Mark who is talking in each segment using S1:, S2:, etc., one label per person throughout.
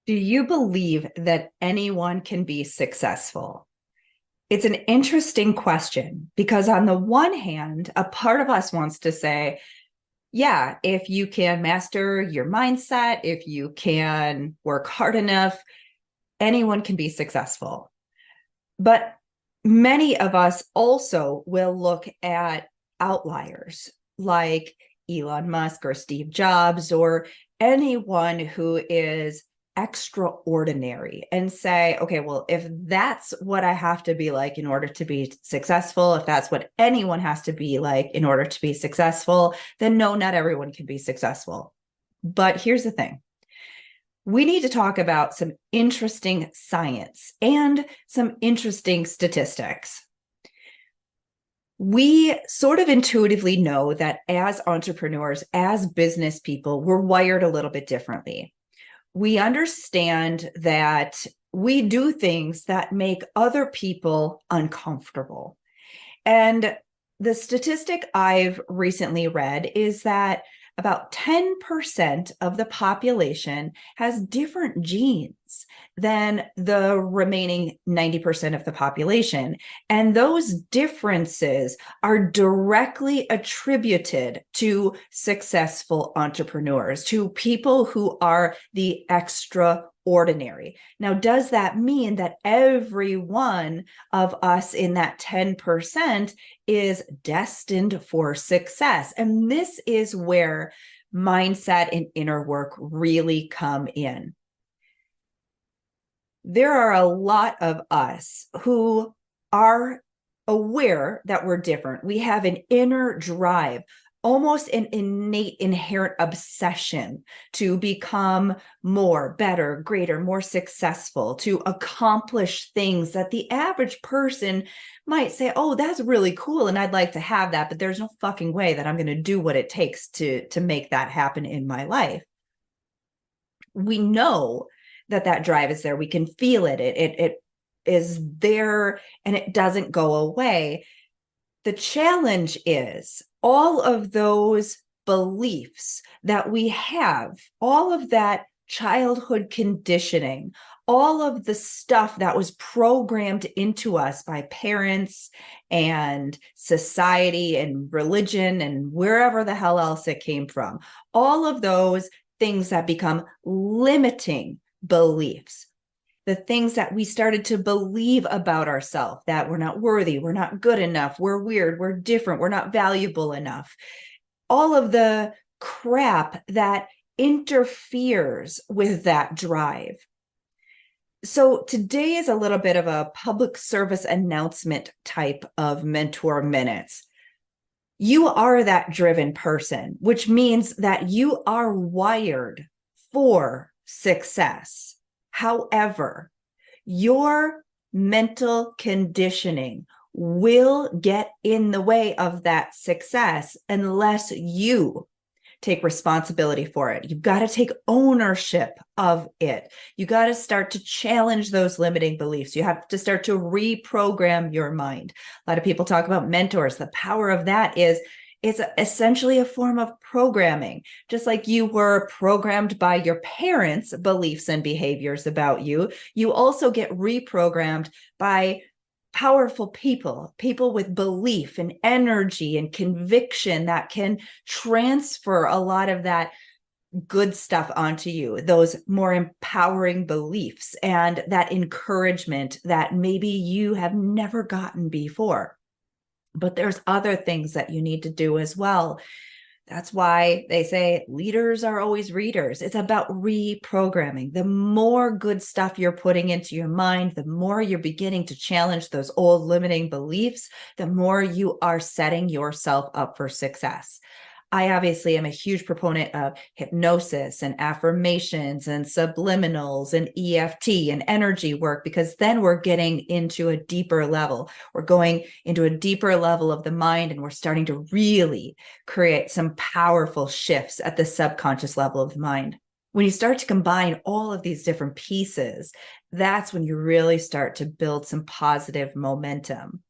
S1: Do you believe that anyone can be successful? It's an interesting question because, on the one hand, a part of us wants to say, yeah, if you can master your mindset, if you can work hard enough, anyone can be successful. But many of us also will look at outliers like Elon Musk or Steve Jobs or anyone who is extraordinary and say, okay, well, if that's what I have to be like in order to be successful, if that's what anyone has to be like in order to be successful, then no, not everyone can be successful. But here's the thing. We need to talk about some interesting science and some interesting statistics. We sort of intuitively know that as entrepreneurs, as business people, we're wired a little bit differently. We understand that we do things that make other people uncomfortable. And the statistic I've recently read is that about 10% of the population has different genes than the remaining 90% of the population. And those differences are directly attributed to successful entrepreneurs, to people who are the extraordinary. Now, does that mean that every one of us in that 10% is destined for success? And this is where mindset and inner work really come in. There are a lot of us who are aware that we're different. We have an inner drive, almost an innate, inherent obsession to become more, better, greater, more successful, to accomplish things that the average person might say, oh, that's really cool, and I'd like to have that, but there's no fucking way that I'm going to do what it takes to make that happen in my life. We know that drive is there. We can feel it. It is there and it doesn't go away. The challenge is all of those beliefs that we have, all of that childhood conditioning, all of the stuff that was programmed into us by parents and society and religion and wherever the hell else it came from, all of those things that become limiting beliefs, the things that we started to believe about ourselves, that we're not worthy, we're not good enough, we're weird, we're different, we're not valuable enough. All of the crap that interferes with that drive. So today is a little bit of a public service announcement type of Mentor Minutes. You are that driven person, which means that you are wired for success. However, your mental conditioning will get in the way of that success unless you take responsibility for it. You've got to take ownership of it. You got to start to challenge those limiting beliefs. You have to start to reprogram your mind. A lot of people talk about mentors. The power of that is it's essentially a form of programming. Just like you were programmed by your parents' beliefs and behaviors about you, you also get reprogrammed by powerful people with belief and energy and conviction that can transfer a lot of that good stuff onto you, those more empowering beliefs and that encouragement that maybe you have never gotten before. But there's other things that you need to do as well. That's why they say leaders are always readers. It's about reprogramming. The more good stuff you're putting into your mind, the more you're beginning to challenge those old limiting beliefs, the more you are setting yourself up for success. I obviously am a huge proponent of hypnosis and affirmations and subliminals and EFT and energy work, because then we're getting into a deeper level. We're going into a deeper level of the mind, and we're starting to really create some powerful shifts at the subconscious level of the mind. When you start to combine all of these different pieces, that's when you really start to build some positive momentum.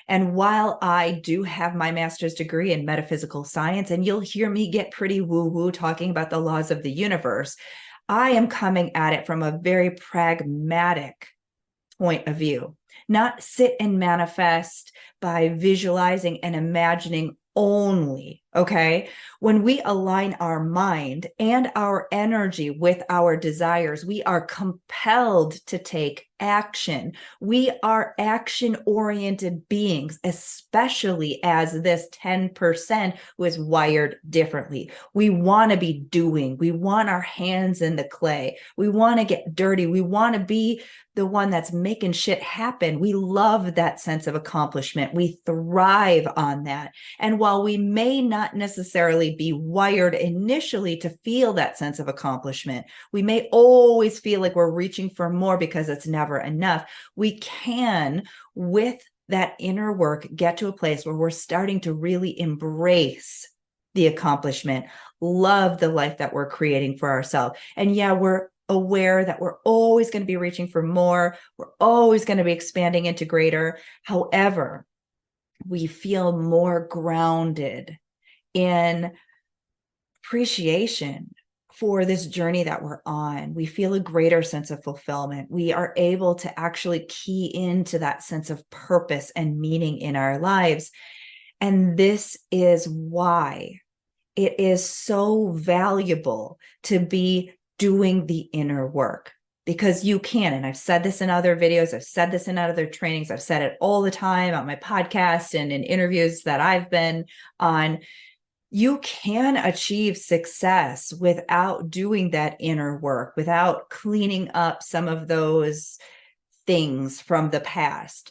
S1: And while I do have my master's degree in metaphysical science, and you'll hear me get pretty woo-woo talking about the laws of the universe, I am coming at it from a very pragmatic point of view, not sit and manifest by visualizing and imagining only. Okay. When we align our mind and our energy with our desires, we are compelled to take action. We are action-oriented beings, especially as this 10% who is wired differently. We want to be doing. We want our hands in the clay. We want to get dirty. We want to be the one that's making shit happen. We love that sense of accomplishment. We thrive on that. And while we may not necessarily be wired initially to feel that sense of accomplishment, we may always feel like we're reaching for more because it's never enough. We can, with that inner work, get to a place where we're starting to really embrace the accomplishment, love the life that we're creating for ourselves. And yeah, we're aware that we're always going to be reaching for more. We're always going to be expanding into greater. However, we feel more grounded in appreciation for this journey that we're on. We feel a greater sense of fulfillment. We are able to actually key into that sense of purpose and meaning in our lives. And this is why it is so valuable to be doing the inner work, because you can. And I've said this in other videos. I've said this in other trainings. I've said it all the time on my podcast and in interviews that I've been on. You can achieve success without doing that inner work, without cleaning up some of those things from the past.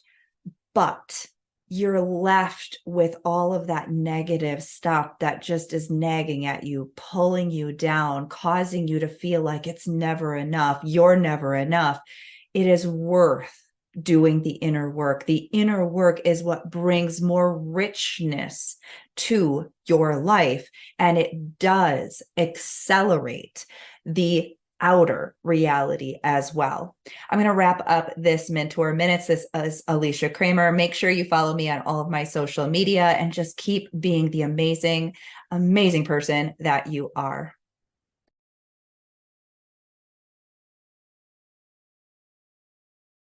S1: But you're left with all of that negative stuff that just is nagging at you, pulling you down, causing you to feel like it's never enough. You're never enough. It is worth doing the inner work. The inner work is what brings more richness to your life, and it does accelerate the outer reality as well. I'm going to wrap up this Mentor Minutes. This is Alicia Cramer. Make sure you follow me on all of my social media and just keep being the amazing, amazing person that you are.